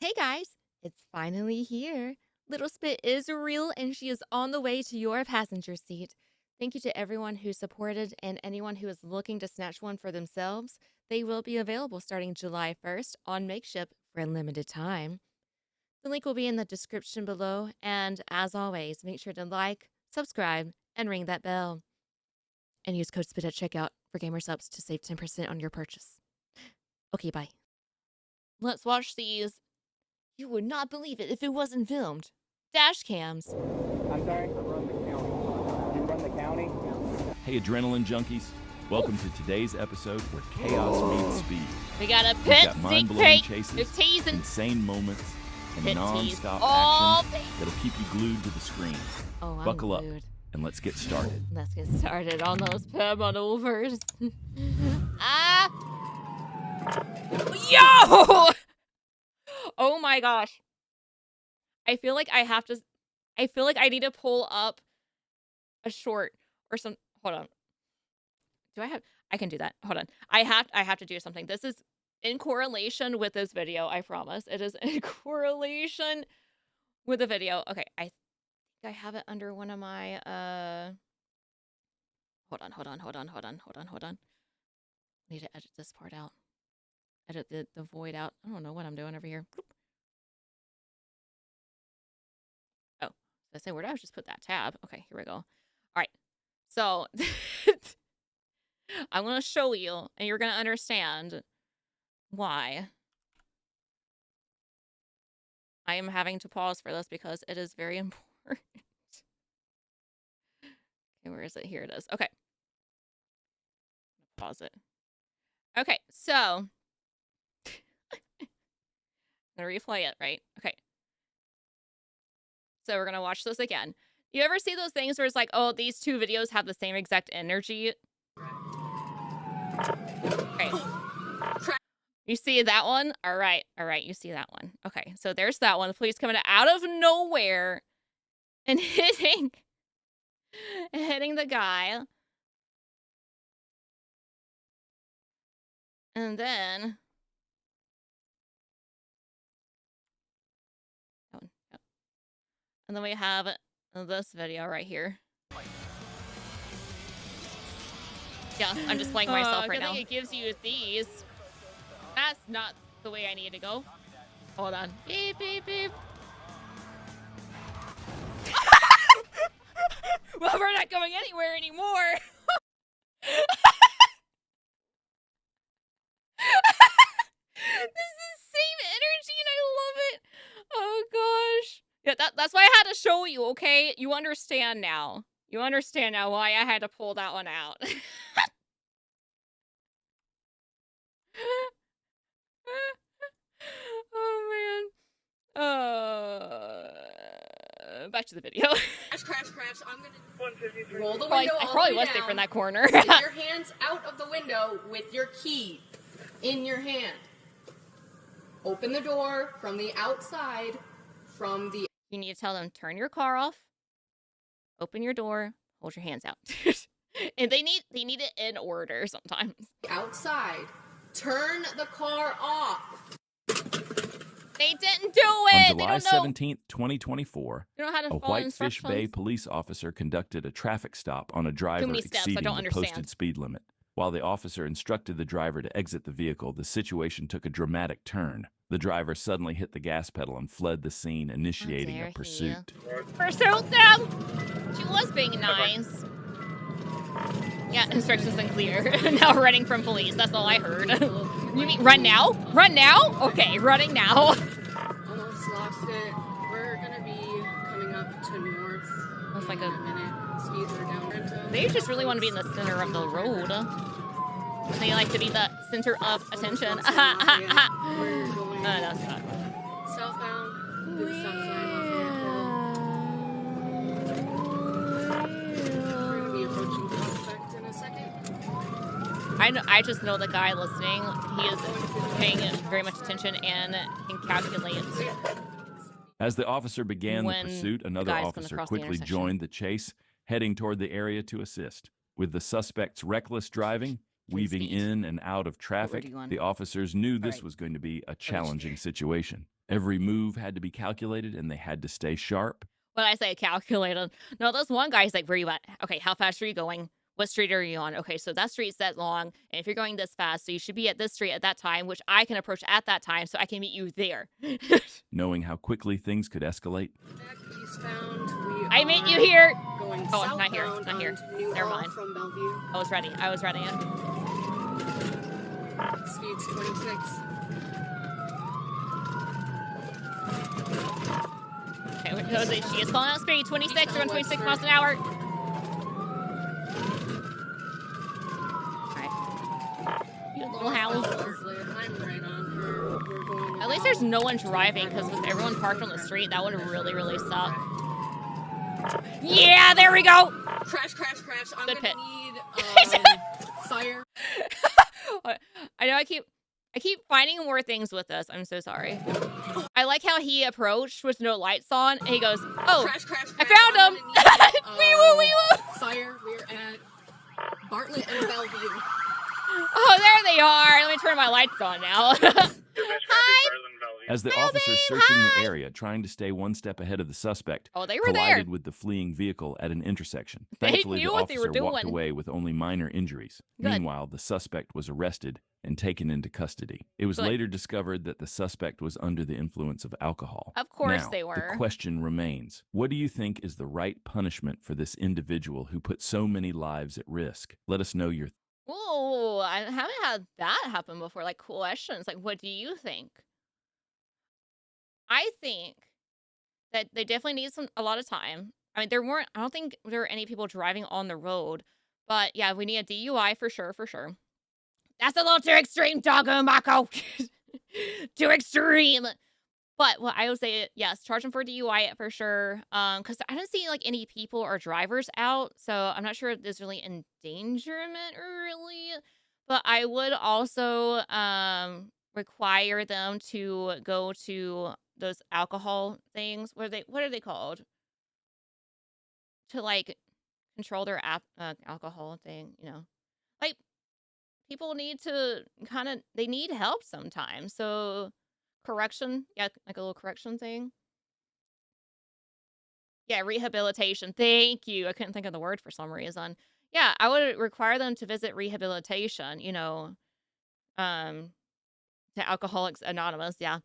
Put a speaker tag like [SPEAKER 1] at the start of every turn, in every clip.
[SPEAKER 1] Hey guys, it's finally here. Little Spit is real and she is on the way to your passenger seat. Thank you to everyone who supported and anyone who is looking to snatch one for themselves. They will be available starting July 1st on Makeship for a limited time. The link will be in the description below, and as always, make sure to like, subscribe, and ring that bell. And use code SPIT at checkout for gamer subs to save 10% on your purchase. Okay, bye. Let's watch these. You would not believe it if it wasn't filmed. Dashcams.
[SPEAKER 2] I'm sorry? I run the county. You run the county?
[SPEAKER 3] Hey, adrenaline junkies. Welcome to today's episode where chaos meets speed.
[SPEAKER 1] We got a
[SPEAKER 3] We've
[SPEAKER 1] pit
[SPEAKER 3] got
[SPEAKER 1] sneak
[SPEAKER 3] mind-blowing
[SPEAKER 1] peek.
[SPEAKER 3] chases,
[SPEAKER 1] They're teasing.
[SPEAKER 3] insane moments, and
[SPEAKER 1] Pit
[SPEAKER 3] non-stop
[SPEAKER 1] all
[SPEAKER 3] action that'll keep you glued to the screen.
[SPEAKER 1] Oh, I'm
[SPEAKER 3] Buckle up,
[SPEAKER 1] glued.
[SPEAKER 3] and let's get started.
[SPEAKER 1] Let's get started on those maneuvers. Ah! Yo! Oh my gosh. I feel like I need to pull up a short or some. Hold on. I can do that. Hold on. I have to do something. This is in correlation with this video, I promise. It is in correlation with the video. Okay, I think I have it under one of my hold on. Need to edit this part out. Edit the void out. I don't know what I'm doing over here. Bloop. Oh, did I say where did I just put that tab? Okay, here we go. All right. So I'm going to show you, and you're going to understand why I am having to pause for this, because it is very important. Okay, where is it? Here it is. Okay. Pause it. Okay, so I'm going to replay it, right? Okay. So we're going to watch this again. You ever see those things where it's like, oh, these two videos have the same exact energy? Okay. You see that one? All right. You see that one. Okay. So there's that one. The police coming out of nowhere and hitting the guy. And then we have this video right here. Yes, I'm just playing myself right now. It gives you these. That's not the way I need to go. Hold on. Beep, beep, beep. Well, we're not going anywhere anymore. This is the same energy and I love it. Oh gosh. Yeah, that's why I had to show you, okay? You understand now. You understand now why I had to pull that one out. Oh man. Back to the video.
[SPEAKER 4] Crash. I'm gonna roll the window.
[SPEAKER 1] I probably was safe in that corner.
[SPEAKER 4] Get your hands out of the window with your key in your hand. Open the door from the outside.
[SPEAKER 1] You need to tell them, turn your car off, open your door, hold your hands out. And they need it in order sometimes.
[SPEAKER 4] Outside. Turn the car off.
[SPEAKER 1] They didn't do it.
[SPEAKER 3] On July 17th, 2024,
[SPEAKER 1] they don't know how to
[SPEAKER 3] a
[SPEAKER 1] follow
[SPEAKER 3] Whitefish Bay
[SPEAKER 1] instructions.
[SPEAKER 3] police officer conducted a traffic stop on a driver
[SPEAKER 1] many steps, I
[SPEAKER 3] exceeding
[SPEAKER 1] don't
[SPEAKER 3] the
[SPEAKER 1] understand.
[SPEAKER 3] posted speed limit. While the officer instructed the driver to exit the vehicle, the situation took a dramatic turn. The driver suddenly hit the gas pedal and fled the scene, initiating a pursuit.
[SPEAKER 1] Pursuit them! She was being nice. Yeah, instructions unclear. Now running from police. That's all I heard. You mean run now? Run now? Okay, running now.
[SPEAKER 4] Almost lost it. We're gonna be coming up to north.
[SPEAKER 1] That's like
[SPEAKER 4] in a minute. Speeds are down.
[SPEAKER 1] They just really want to be in the center of the road. They like to be the center of attention.
[SPEAKER 4] We're going
[SPEAKER 1] No, it's not.
[SPEAKER 4] southbound. Good stop sign off the airport. We're gonna be approaching Prospect in a second.
[SPEAKER 1] I just know the guy listening. He is paying very much attention and can calculate.
[SPEAKER 3] As the officer began the
[SPEAKER 1] When
[SPEAKER 3] pursuit,
[SPEAKER 1] the
[SPEAKER 3] another
[SPEAKER 1] guy's gonna
[SPEAKER 3] officer
[SPEAKER 1] cross the
[SPEAKER 3] quickly
[SPEAKER 1] intersection.
[SPEAKER 3] joined the chase, heading toward the area to assist. With the suspect's reckless driving, Weaving
[SPEAKER 1] speed.
[SPEAKER 3] in and out of traffic,
[SPEAKER 1] doing.
[SPEAKER 3] the officers knew this
[SPEAKER 1] right.
[SPEAKER 3] was going to be a challenging situation. Every move had to be calculated and they had to stay sharp.
[SPEAKER 1] When I say calculated, no, this one guy's like, where you at? Okay, how fast are you going? What street are you on? Okay, so that street's that long, and if you're going this fast, so you should be at this street at that time, which I can approach at that time, so I can meet you there.
[SPEAKER 3] Knowing how quickly things could escalate,
[SPEAKER 1] I meet you here.
[SPEAKER 4] Going
[SPEAKER 1] Oh, not here,
[SPEAKER 4] southbound
[SPEAKER 1] not here.
[SPEAKER 4] onto New
[SPEAKER 1] Never
[SPEAKER 4] Elm
[SPEAKER 1] mind.
[SPEAKER 4] From Bellevue.
[SPEAKER 1] I was ready.
[SPEAKER 4] Speed's 26.
[SPEAKER 1] Okay, she is pulling out speed. 26, we're going 26 miles an hour. Alright. You little howls.
[SPEAKER 4] I'm right on her. We're going
[SPEAKER 1] At least there's no one driving, because with everyone parked on the street, that would really, really suck. Yeah, there we go!
[SPEAKER 4] Crash. I'm
[SPEAKER 1] Good
[SPEAKER 4] gonna
[SPEAKER 1] pit.
[SPEAKER 4] need fire.
[SPEAKER 1] I know I keep finding more things with this. I'm so sorry. I like how he approached with no lights on, and he goes, "Oh,
[SPEAKER 4] Crash.
[SPEAKER 1] I found him!" Wee woo, wee woo!
[SPEAKER 4] Fire. We're at Bartlett and Bellevue.
[SPEAKER 1] Oh, there they are. Let me turn my lights on now. Hi.
[SPEAKER 3] as the officers searching the area trying to stay one step ahead of the suspect
[SPEAKER 1] Oh, they were
[SPEAKER 3] collided
[SPEAKER 1] there.
[SPEAKER 3] with the fleeing vehicle at an intersection.
[SPEAKER 1] They
[SPEAKER 3] Thankfully,
[SPEAKER 1] knew
[SPEAKER 3] the
[SPEAKER 1] what they were
[SPEAKER 3] officer walked
[SPEAKER 1] doing.
[SPEAKER 3] away with only minor injuries.
[SPEAKER 1] Good.
[SPEAKER 3] Meanwhile, the suspect was arrested and taken into custody. It was
[SPEAKER 1] Good.
[SPEAKER 3] later discovered that the suspect was under the influence of alcohol.
[SPEAKER 1] Of course
[SPEAKER 3] Now,
[SPEAKER 1] they were.
[SPEAKER 3] The question remains, what do you think is the right punishment for this individual who put so many lives at risk? Let us know your
[SPEAKER 1] Ooh, I haven't had that happen before. Like questions, like what do you think? I think that they definitely need a lot of time. I mean, I don't think there were any people driving on the road, but yeah, we need a DUI for sure, for sure. That's a little too extreme, Doggo Mako. Too extreme. But well, I would say yes, charge them for DUI for sure. Because I don't see like any people or drivers out, so I'm not sure if there's really endangerment really. But I would also require them to go to those alcohol things. What are they called? To like control their alcohol thing, like people need to they need help sometimes. So correction, yeah, like a little correction thing. Yeah, rehabilitation. Thank you. I couldn't think of the word for some reason. Yeah, I would require them to visit rehabilitation, to Alcoholics Anonymous. Yeah.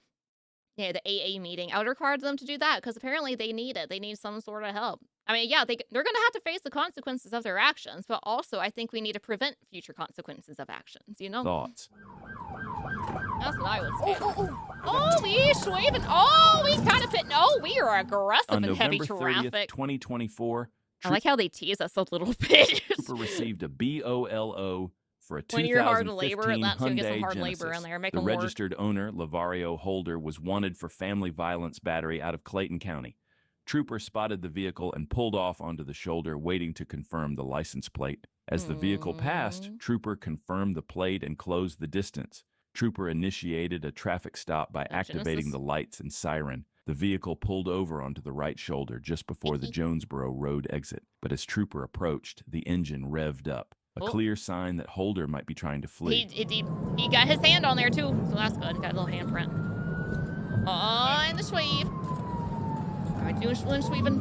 [SPEAKER 1] Yeah, the AA meeting. I would require them to do that because apparently they need it. They need some sort of help. I mean, yeah, they're going to have to face the consequences of their actions, but also I think we need to prevent future consequences of actions,
[SPEAKER 3] thoughts.
[SPEAKER 1] That's what I would say. Oh, we sweeping. Oh, we kind of fit. Oh, we are aggressive
[SPEAKER 3] On
[SPEAKER 1] in heavy
[SPEAKER 3] November 30th,
[SPEAKER 1] traffic.
[SPEAKER 3] 2024,
[SPEAKER 1] I like how they tease us a little bit.
[SPEAKER 3] Trooper received a BOLO for a
[SPEAKER 1] When you're hard
[SPEAKER 3] 2015
[SPEAKER 1] labor, that's when you get some
[SPEAKER 3] Hyundai
[SPEAKER 1] hard
[SPEAKER 3] Genesis.
[SPEAKER 1] labor in there. Make
[SPEAKER 3] The
[SPEAKER 1] them work.
[SPEAKER 3] registered owner, Lavario Holder, was wanted for family violence battery out of Clayton County. Trooper spotted the vehicle and pulled off onto the shoulder, waiting to confirm the license plate. As the vehicle passed, Trooper confirmed the plate and closed the distance. Trooper initiated a traffic stop by activating
[SPEAKER 1] Genesis.
[SPEAKER 3] the lights and siren. The vehicle pulled over onto the right shoulder just before the Jonesboro Road exit. But as Trooper approached, the engine revved up. A
[SPEAKER 1] Oh.
[SPEAKER 3] clear sign that Holder might be trying to flee.
[SPEAKER 1] He got his hand on there too, so that's good. Got a little handprint. Oh, and the sweep. All right, doing sweeping.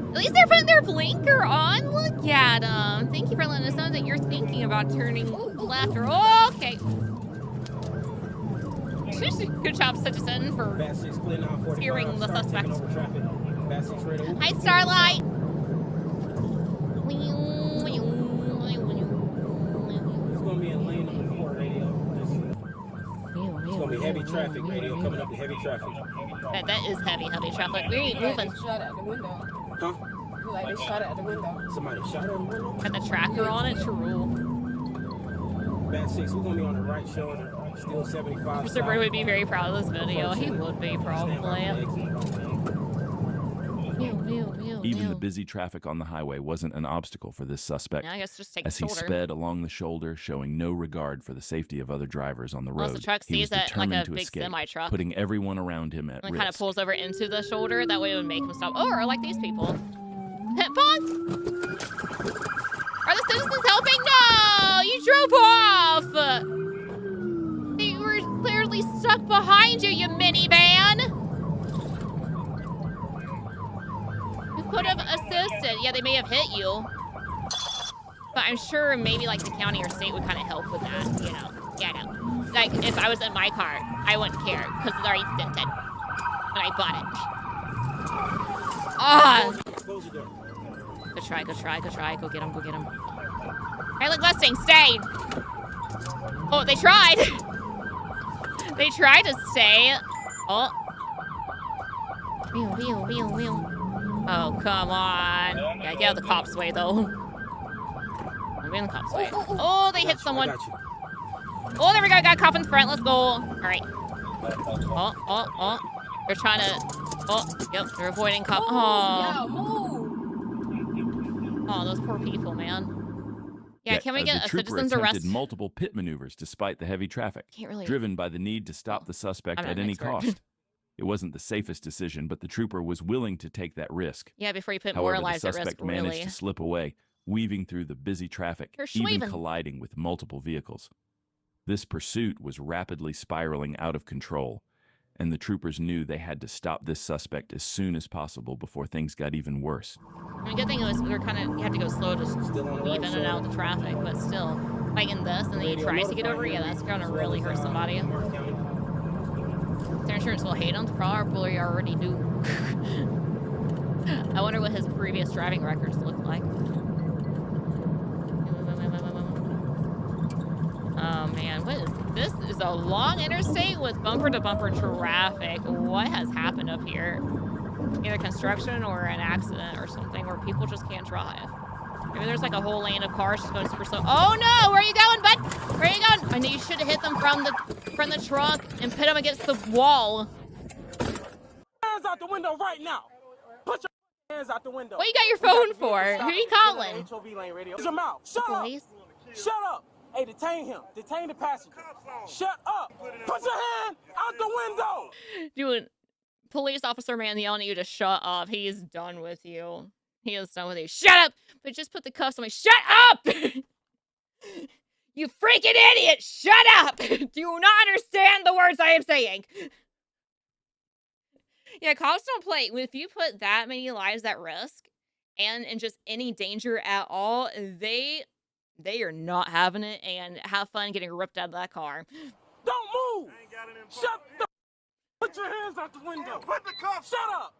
[SPEAKER 1] At least they're putting their blinker on. Look at them. Thank you for letting us know that you're thinking about turning left or okay. Good job, citizen, for steering the suspect. Hi, Starlight.
[SPEAKER 2] It's gonna be in lane number 4 radio. It's gonna be heavy traffic radio coming up to heavy traffic.
[SPEAKER 1] That is heavy traffic. We ain't moving.
[SPEAKER 5] Shot at the window.
[SPEAKER 2] Huh?
[SPEAKER 5] Like they shot at the window.
[SPEAKER 2] Somebody shot at the window?
[SPEAKER 1] Got the tracker on it, true.
[SPEAKER 2] Bad 6, we're gonna be on the right shoulder. Still 75.
[SPEAKER 1] Mr. Bray would be very proud of this video. He would be, probably.
[SPEAKER 3] Even the busy traffic on the highway wasn't an obstacle for this suspect.
[SPEAKER 1] Yeah, I guess just take the
[SPEAKER 3] As he
[SPEAKER 1] shoulder.
[SPEAKER 3] sped along the shoulder, showing no regard for the safety of other drivers on the
[SPEAKER 1] Unless
[SPEAKER 3] road,
[SPEAKER 1] the truck
[SPEAKER 3] he was
[SPEAKER 1] sees it like
[SPEAKER 3] determined
[SPEAKER 1] a
[SPEAKER 3] to
[SPEAKER 1] big
[SPEAKER 3] escape,
[SPEAKER 1] semi-truck.
[SPEAKER 3] putting everyone around him at
[SPEAKER 1] And
[SPEAKER 3] risk.
[SPEAKER 1] kind of pulls over into the shoulder. That way it would make him stop. Or like these people. Hit pause. Are the citizens helping? No! You drove off! They were clearly stuck behind you, you minivan! You could have assisted. Yeah, they may have hit you. But I'm sure maybe like the county or state would kind of help with that, you know. Yeah, I know. Like if I was in my car, I wouldn't care because it's already dented when I bought it. Ah!
[SPEAKER 2] Close the door.
[SPEAKER 1] Go try. Go get him. Hey, look, Mustang, stay! Oh, they tried! They tried to stay. Oh. Wheel. Oh, come on. Yeah, get out of the cops' way, though. I'm in the cops' way. Oh, they hit someone. Oh, there we go. Got a cop in front. Let's go. All right. Oh. They're trying to... Oh, yep. They're avoiding cops.
[SPEAKER 5] Yeah,
[SPEAKER 1] Oh.
[SPEAKER 5] move.
[SPEAKER 1] Oh, those poor people, man. Yeah, can we get
[SPEAKER 3] the
[SPEAKER 1] a
[SPEAKER 3] trooper
[SPEAKER 1] citizen's
[SPEAKER 3] attempted
[SPEAKER 1] arrest?
[SPEAKER 3] multiple pit maneuvers despite the heavy traffic,
[SPEAKER 1] Can't really...
[SPEAKER 3] driven by the need to stop the suspect
[SPEAKER 1] I'm not
[SPEAKER 3] at
[SPEAKER 1] an
[SPEAKER 3] any
[SPEAKER 1] expert.
[SPEAKER 3] cost. It wasn't the safest decision, but the trooper was willing to take that risk.
[SPEAKER 1] Yeah, before you put
[SPEAKER 3] However,
[SPEAKER 1] more lives
[SPEAKER 3] the
[SPEAKER 1] at risk,
[SPEAKER 3] suspect managed
[SPEAKER 1] really.
[SPEAKER 3] to slip away, weaving through the busy traffic,
[SPEAKER 1] You're
[SPEAKER 3] even
[SPEAKER 1] schweeving.
[SPEAKER 3] colliding with multiple vehicles. This pursuit was rapidly spiraling out of control, and the troopers knew they had to stop this suspect as soon as possible before things got even worse.
[SPEAKER 1] I mean, good thing it was, we were kind of, you had to go slow to
[SPEAKER 2] Still on the
[SPEAKER 1] weave
[SPEAKER 2] right
[SPEAKER 1] in and out of the traffic, but still, like in this, and then he tries to get over, yeah, that's gonna really hurt somebody. Their insurance will hate him, probably already do. I wonder what his previous driving records look like. Oh man, what is this? Is a long interstate with bumper-to-bumper traffic. What has happened up here? Either construction or an accident or something where people just can't drive. Maybe there's like a whole lane of cars just going super slow. Oh no! Where are you going, bud? Where are you going? I know you should have hit them from the truck and put them against the wall.
[SPEAKER 2] Hands out the window right now. Put your hands out the window.
[SPEAKER 1] What you got your phone for? Who are you calling?
[SPEAKER 2] HOV lane radio. Shut your mouth. Shut up.
[SPEAKER 1] Police?
[SPEAKER 2] Shut up. Hey, detain him. Detain the passenger. Shut up. Put your hand out the window.
[SPEAKER 1] Dude, police officer man yelling at you to shut up. He is done with you. He is done with you. Shut up! But just put the cuffs on me. Shut up! You freaking idiot! Shut up! Do you not understand the words I am saying? Yeah, cops don't play. If you put that many lives at risk and in just any danger at all, they are not having it and have fun getting ripped out of that car.
[SPEAKER 2] Don't move. Shut the... Put your hands out the window. Put the cuffs. Shut up.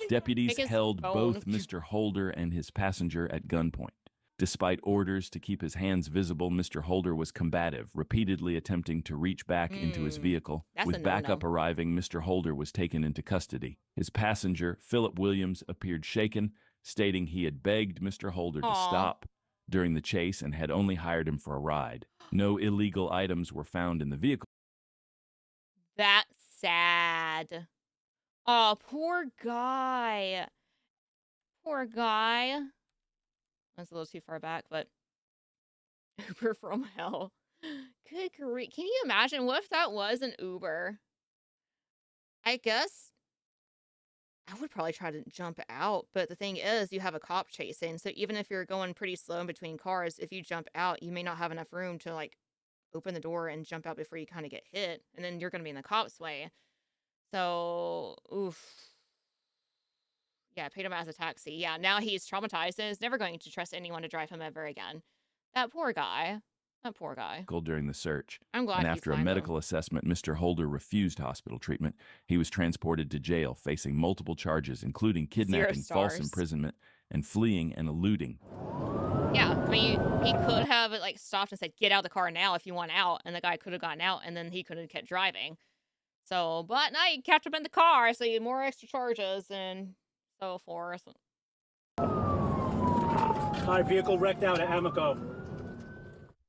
[SPEAKER 3] Deputies
[SPEAKER 1] Take his
[SPEAKER 3] held
[SPEAKER 1] phone.
[SPEAKER 3] both Mr. Holder and his passenger at gunpoint. Despite orders to keep his hands visible, Mr. Holder was combative, repeatedly attempting to reach back into his vehicle.
[SPEAKER 1] That's a
[SPEAKER 3] With
[SPEAKER 1] no-no.
[SPEAKER 3] backup arriving, Mr. Holder was taken into custody. His passenger, Philip Williams, appeared shaken, stating he had begged Mr. Holder to
[SPEAKER 1] Aw.
[SPEAKER 3] stop during the chase and had only hired him for a ride. No illegal items were found in the vehicle.
[SPEAKER 1] That's sad. Oh, poor guy. Poor guy. That's a little too far back, but Uber from hell. Good grief. Can you imagine what if that was an Uber? I guess I would probably try to jump out, but the thing is, you have a cop chasing, so even if you're going pretty slow in between cars, if you jump out, you may not have enough room to, like, open the door and jump out before you kind of get hit, and then you're going to be in the cop's way. So, oof. Yeah, I paid him as a taxi. Yeah, now he's traumatized and is never going to trust anyone to drive him ever again. That poor guy. That poor guy.
[SPEAKER 3] During the search.
[SPEAKER 1] I'm glad
[SPEAKER 3] And
[SPEAKER 1] he's
[SPEAKER 3] after a
[SPEAKER 1] fine, though.
[SPEAKER 3] medical assessment, Mr. Holder refused hospital treatment. He was transported to jail, facing multiple charges, including kidnapping, false
[SPEAKER 1] stars.
[SPEAKER 3] imprisonment, and fleeing and eluding.
[SPEAKER 1] Yeah, I mean, he could have, like, stopped and said, get out of the car now if you want out, and the guy could have gotten out, and then he could have kept driving. So, but now you kept him in the car, so you had more extra charges and so forth.
[SPEAKER 2] My vehicle wrecked out at Amico.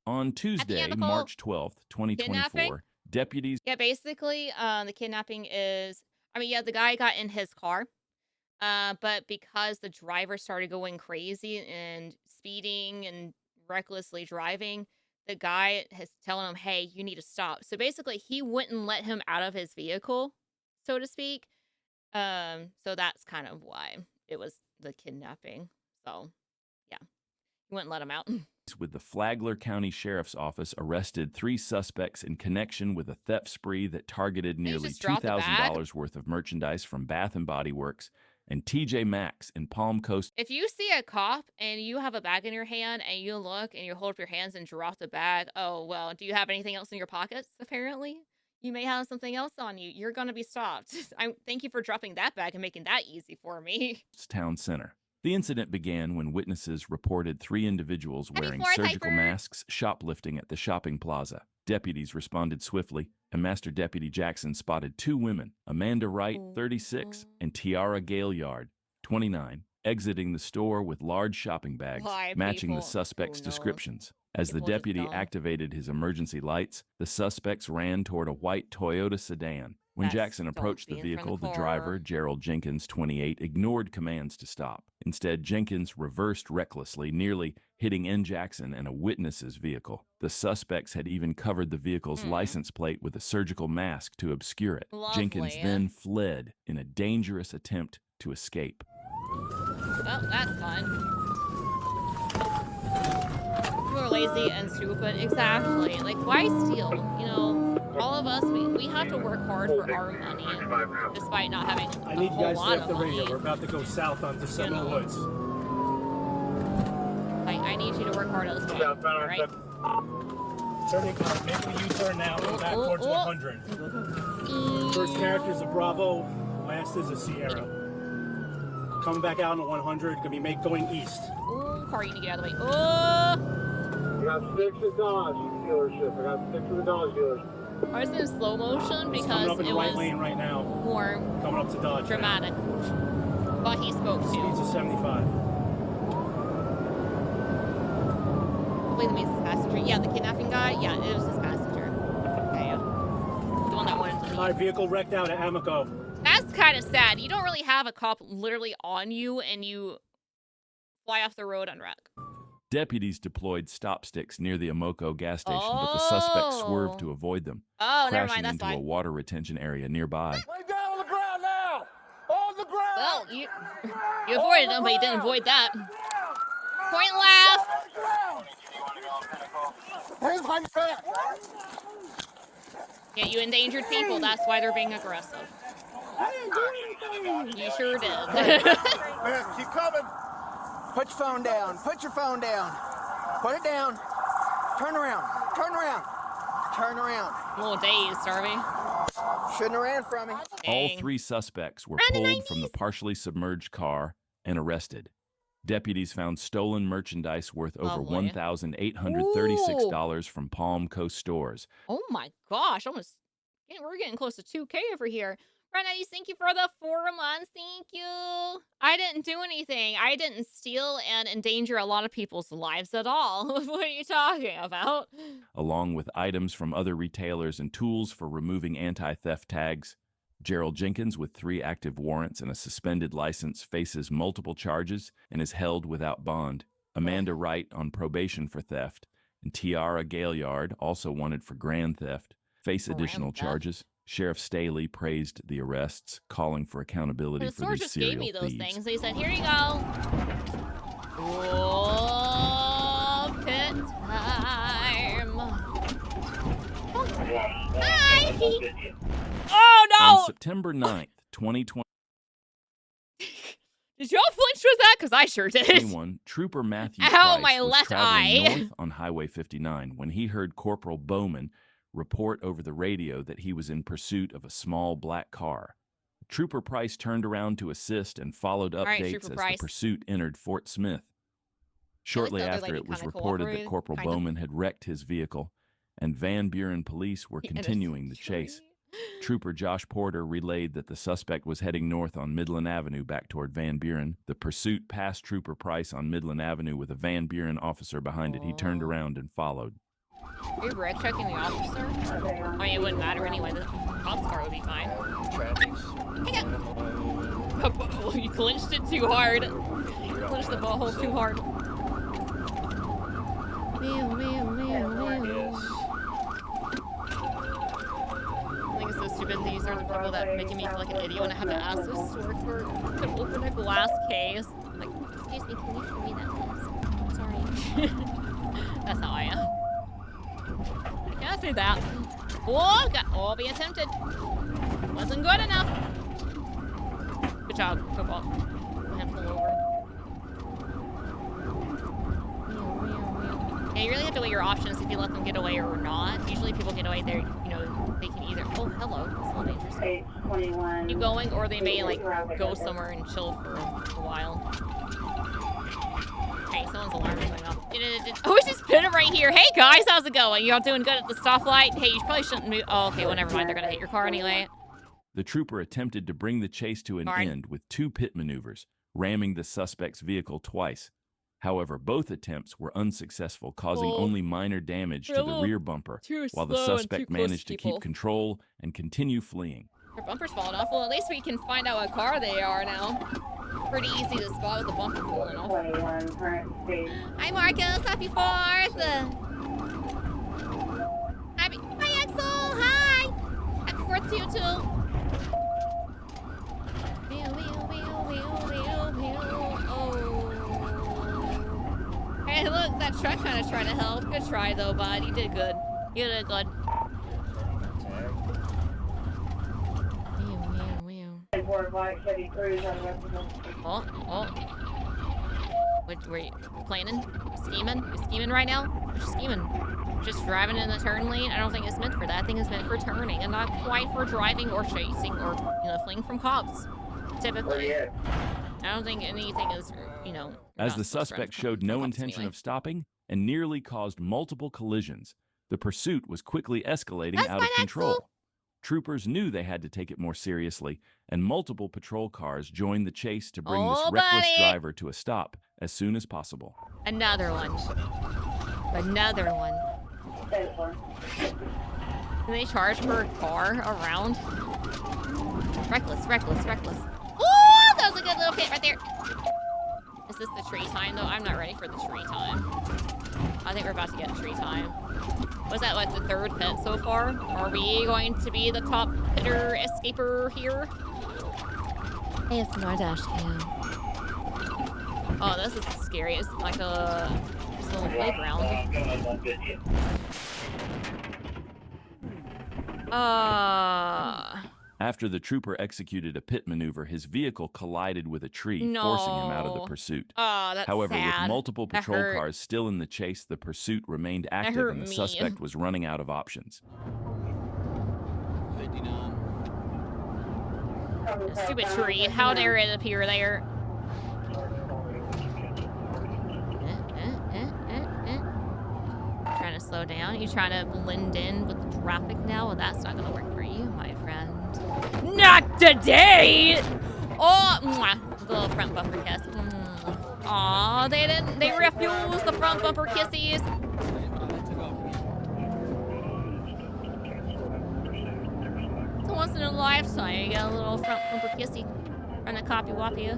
[SPEAKER 3] On Tuesday,
[SPEAKER 1] Amical
[SPEAKER 3] March 12th, 2024,
[SPEAKER 1] kidnapping?
[SPEAKER 3] deputies
[SPEAKER 1] Yeah, basically, the kidnapping is, I mean, yeah, the guy got in his car, but because the driver started going crazy and speeding and recklessly driving, the guy is telling him, hey, you need to stop. So basically, he wouldn't let him out of his vehicle, so to speak. So that's kind of why it was the kidnapping. So, yeah, he wouldn't let him out.
[SPEAKER 3] With the Flagler County Sheriff's Office arrested 3 suspects in connection with a theft spree that targeted
[SPEAKER 1] you
[SPEAKER 3] nearly
[SPEAKER 1] just drop the bag?
[SPEAKER 3] $2,000 worth of merchandise from Bath & Body Works and TJ Maxx in Palm Coast.
[SPEAKER 1] If you see a cop and you have a bag in your hand and you look and you hold up your hands and drop the bag, oh, well, do you have anything else in your pockets, apparently? You may have something else on you. You're going to be stopped. Thank you for dropping that bag and making that easy for me.
[SPEAKER 3] Town Center. The incident began when witnesses reported 3 individuals wearing
[SPEAKER 1] Fourth,
[SPEAKER 3] surgical
[SPEAKER 1] Hyper.
[SPEAKER 3] masks shoplifting at the shopping plaza. Deputies responded swiftly, and Master Deputy Jackson spotted 2 women, Amanda Wright, 36, and Tiara Gaillard, 29, exiting the store with large shopping bags,
[SPEAKER 1] Why,
[SPEAKER 3] matching
[SPEAKER 1] people?
[SPEAKER 3] the suspects'
[SPEAKER 1] Who knows?
[SPEAKER 3] descriptions. As the
[SPEAKER 1] People just
[SPEAKER 3] deputy
[SPEAKER 1] don't.
[SPEAKER 3] activated his emergency lights, the suspects ran toward a white Toyota sedan. When
[SPEAKER 1] That's-
[SPEAKER 3] Jackson
[SPEAKER 1] don't
[SPEAKER 3] approached
[SPEAKER 1] be
[SPEAKER 3] the
[SPEAKER 1] in front
[SPEAKER 3] vehicle,
[SPEAKER 1] of
[SPEAKER 3] the
[SPEAKER 1] the
[SPEAKER 3] driver,
[SPEAKER 1] car.
[SPEAKER 3] Gerald Jenkins, 28, ignored commands to stop. Instead, Jenkins reversed recklessly, nearly hitting N. Jackson and a witness's vehicle. The suspects had even covered the vehicle's license plate with a surgical mask to obscure it. Jenkins
[SPEAKER 1] Lovely.
[SPEAKER 3] then fled in a dangerous attempt to escape.
[SPEAKER 1] Well, that's fun. People are lazy and stupid. Exactly. Like, why steal? You know, all of us, we have to work hard for our money, despite not having
[SPEAKER 2] I
[SPEAKER 1] a
[SPEAKER 2] need you
[SPEAKER 1] whole
[SPEAKER 2] guys to
[SPEAKER 1] lot
[SPEAKER 2] have the
[SPEAKER 1] of
[SPEAKER 2] radio. We're
[SPEAKER 1] money.
[SPEAKER 2] about to go south onto Seminole
[SPEAKER 1] know.
[SPEAKER 2] Woods.
[SPEAKER 1] Like, I need you to work hard as well. All right?
[SPEAKER 2] Turning, making a U-turn now, go back
[SPEAKER 1] Oh,
[SPEAKER 2] towards
[SPEAKER 1] oh.
[SPEAKER 2] 100. First character is a Bravo, last is a Sierra. Coming back out on 100, gonna be going east.
[SPEAKER 1] Ooh, car, you need to get out of the way. Oh!
[SPEAKER 6] I got 6 at Dodge dealership. I got 6 at the Dodge dealership.
[SPEAKER 1] I was in slow motion
[SPEAKER 2] He's coming
[SPEAKER 1] because
[SPEAKER 2] up in
[SPEAKER 1] it
[SPEAKER 2] the right
[SPEAKER 1] was
[SPEAKER 2] lane right now.
[SPEAKER 1] more
[SPEAKER 2] Coming up to Dodge.
[SPEAKER 1] dramatic. But he spoke
[SPEAKER 2] Speeds
[SPEAKER 1] to.
[SPEAKER 2] of 75.
[SPEAKER 1] Hopefully the means his passenger. Yeah, the kidnapping guy. Yeah, it was his passenger. Okay, yeah. The one that wanted to leave.
[SPEAKER 2] My vehicle wrecked out at Amico.
[SPEAKER 1] That's kind of sad. You don't really have a cop literally on you and you fly off the road on wreck.
[SPEAKER 3] Deputies deployed stop sticks near the Amoco gas station, but the suspects swerved to avoid them,
[SPEAKER 1] Oh, never
[SPEAKER 3] crashing
[SPEAKER 1] mind. That's
[SPEAKER 3] into a
[SPEAKER 1] fine.
[SPEAKER 3] water retention area nearby.
[SPEAKER 6] Lay down on the ground now! On the ground!
[SPEAKER 1] Well, you avoided them, but you didn't avoid that. Point left.
[SPEAKER 6] Hands behind your back!
[SPEAKER 1] Yeah, you endangered people. That's why they're being aggressive. You sure did.
[SPEAKER 6] Man, keep coming! Put your phone down. Put your phone down. Put it down. Turn around. Turn around. Turn around.
[SPEAKER 1] A little dazed, Harvey.
[SPEAKER 6] Shouldn't have ran from me.
[SPEAKER 3] All
[SPEAKER 1] Dang.
[SPEAKER 3] 3 suspects were
[SPEAKER 1] Run the
[SPEAKER 3] pulled from the
[SPEAKER 1] 90s.
[SPEAKER 3] partially submerged car and arrested. Deputies found stolen merchandise worth over
[SPEAKER 1] Lovely.
[SPEAKER 3] $1,836 from Palm Coast stores.
[SPEAKER 1] Oh my gosh, we're getting close to 2K over here. Rennies, thank you for the 4 months. Thank you. I didn't do anything. I didn't steal and endanger a lot of people's lives at all. What are you talking about?
[SPEAKER 3] Along with items from other retailers and tools for removing anti-theft tags. Gerald Jenkins, with 3 active warrants and a suspended license, faces multiple charges and is held without bond. Amanda Wright on probation for theft, and Tiara Gaillard, also wanted for grand theft, face additional
[SPEAKER 1] Grand theft?
[SPEAKER 3] charges. Sheriff Staley praised the arrests, calling for accountability
[SPEAKER 1] The
[SPEAKER 3] for
[SPEAKER 1] store
[SPEAKER 3] these
[SPEAKER 1] just
[SPEAKER 3] serial
[SPEAKER 1] gave me those
[SPEAKER 3] thieves.
[SPEAKER 1] things. They said, here you go. Oh, pit time. Oh, hi. Oh, no.
[SPEAKER 3] On September 9th, 2021,
[SPEAKER 1] Did y'all flinch with that? Because I sure did.
[SPEAKER 3] Trooper Matthew
[SPEAKER 1] Ow,
[SPEAKER 3] Price
[SPEAKER 1] my
[SPEAKER 3] was
[SPEAKER 1] left
[SPEAKER 3] traveling
[SPEAKER 1] eye.
[SPEAKER 3] north on Highway 59 when he heard Corporal Bowman report over the radio that he was in pursuit of a small black car. Trooper Price turned around to assist and followed
[SPEAKER 1] right,
[SPEAKER 3] updates
[SPEAKER 1] Trooper
[SPEAKER 3] as
[SPEAKER 1] Price.
[SPEAKER 3] the pursuit entered Fort Smith. Shortly
[SPEAKER 1] the other
[SPEAKER 3] after,
[SPEAKER 1] lady
[SPEAKER 3] it was
[SPEAKER 1] kinda
[SPEAKER 3] reported that
[SPEAKER 1] cooperated,
[SPEAKER 3] Corporal
[SPEAKER 1] kind of.
[SPEAKER 3] Bowman had wrecked his vehicle, and Van Buren police were continuing the chase. Trooper Josh Porter relayed that the suspect was heading north on Midland Avenue back toward Van Buren. The pursuit passed Trooper Price on Midland Avenue with a Van Buren officer behind it. He turned around and followed.
[SPEAKER 1] Are you wreck checking the officer? I mean, it wouldn't matter anyway. The cop's car would be fine. You clinched it too hard. You clinched the butthole too hard. I think it's so stupid. These are the people that making me feel like an idiot when I have to ask the store clerk to open a glass case. Like, excuse me, can you show me that, please? Sorry. That's how I am. Can't do that. Oh, oh, be attempted. Wasn't good enough. Good job, football. And pull over. Yeah, you really have to weigh your options if you let them get away or not. Usually people get away there, you know, they can either, oh, hello, it's a little dangerous. Keep going, or they may, like, go somewhere and chill for a while. Hey, someone's alarm is going off. Oh, we just pin it right here. Hey, guys, how's it going? You all doing good at the stoplight? Hey, you probably shouldn't move. Oh, okay, well, never mind. They're going to hit your car anyway.
[SPEAKER 3] The trooper attempted to bring the chase to an end with 2 pit maneuvers, ramming the suspect's vehicle twice. However, both attempts were unsuccessful, causing only minor damage to the rear bumper, while the suspect managed to keep control and continue fleeing.
[SPEAKER 1] Their bumper's falling off. Well, at least we can find out what car they are now. Pretty easy to spot with the bumper falling off. Hi, Marcus. Happy 4th. Hi, Axel. Hi. Happy 4th to you, too. Oh. Hey, look, that truck kind of tried to help. Good try, though, bud. You did good. You did good. Oh. What, were you planning? Scheming? You scheming right now? You're scheming. Just driving in the turn lane? I don't think it's meant for that. I think it's meant for turning and not quite for driving or chasing or, you know, fleeing from cops. Typically. I don't think anything is, you know...
[SPEAKER 3] As the suspect showed no intention of stopping and nearly caused multiple collisions, the pursuit was quickly escalating out of control. Troopers knew they had to take it more seriously, and multiple patrol cars joined the chase to bring this reckless driver to a stop as soon as possible.
[SPEAKER 1] Another one. Another one. Can they charge per car around? Reckless. Ooh, that was a good little pit right there. Is this the tree time, though? I'm not ready for the tree time. I think we're about to get tree time. Was that, like, the 3rd pit so far? Are we going to be the top hitter escaper here? Hey, it's my dash cam. Oh, this is scary. It's like a little playground.
[SPEAKER 3] After the trooper executed a pit maneuver, his vehicle collided with a tree, forcing him out of the pursuit.
[SPEAKER 1] Oh, that's
[SPEAKER 3] However,
[SPEAKER 1] sad.
[SPEAKER 3] with multiple patrol cars still in the chase, the pursuit remained active and the suspect was running out of options.
[SPEAKER 6] 59.
[SPEAKER 1] Stupid tree. How dare it appear there? Trying to slow down? You trying to blend in with the traffic now? Well, that's not going to work for you, my friend. Not today! Oh, mwah. The little front bumper kiss. Aw, they refused the front bumper kissies. It's once in a lifetime you get a little front bumper kissy from the copy woppy.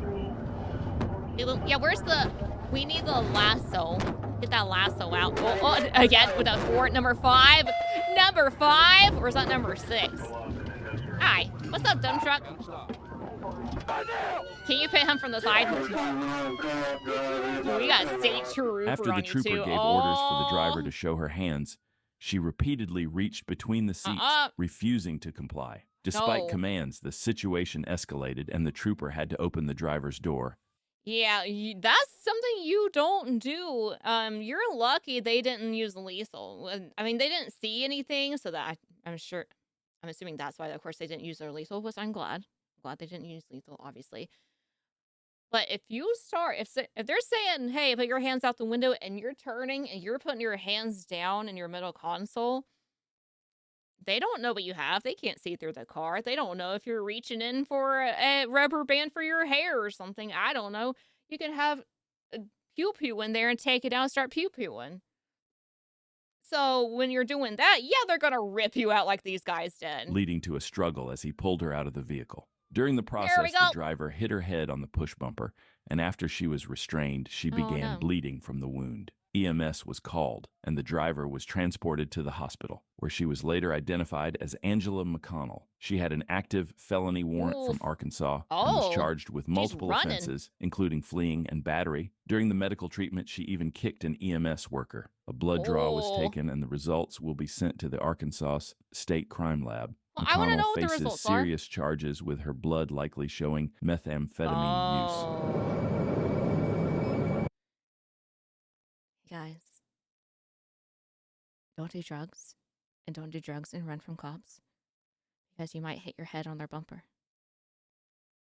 [SPEAKER 1] Yeah, where's the... We need the lasso. Get that lasso out. Oh, again with a 4. Number 5. Number 5? Or is that number 6? Hi. What's up, dumb truck? Can you pit him from the side? We got a state trooper
[SPEAKER 3] After the trooper gave orders for the driver to show her hands, she repeatedly reached between the seats, refusing to comply. Despite commands, the situation escalated and the trooper had to open the driver's door.
[SPEAKER 1] Yeah, that's something you don't do. You're lucky they didn't use lethal. I mean, they didn't see anything, so that I'm assuming that's why, of course, they didn't use their lethal, which I'm glad. They didn't use lethal, obviously. But if you start, if they're saying, hey, put your hands out the window, and you're turning and you're putting your hands down in your middle console, they don't know what you have. They can't see through the car. They don't know if you're reaching in for a rubber band for your hair or something. I don't know. You can have a pew-pew in there and take it out and start pew-pewing. So when you're doing that, yeah, they're going to rip you out like these guys did.
[SPEAKER 3] Leading to a struggle as he pulled her out of the vehicle. During the process, the driver hit her head on the push bumper, and after she was restrained, she began bleeding from the wound. EMS was called, and the driver was transported to the hospital, where she was later identified as Angela McConnell. She had an active felony warrant from
[SPEAKER 1] Oof.
[SPEAKER 3] Arkansas and was
[SPEAKER 1] Oh,
[SPEAKER 3] charged with multiple
[SPEAKER 1] running.
[SPEAKER 3] offenses, including fleeing and battery. During the medical treatment, she even kicked an EMS worker. A blood draw was
[SPEAKER 1] Oh.
[SPEAKER 3] taken, and the results will be sent to the Arkansas State Crime Lab.
[SPEAKER 1] Well, I want to know what the
[SPEAKER 3] faces
[SPEAKER 1] results are.
[SPEAKER 3] serious charges, with her blood likely showing methamphetamine use.
[SPEAKER 1] Guys, don't do drugs, and don't do drugs and run from cops, because you might hit your head on their bumper.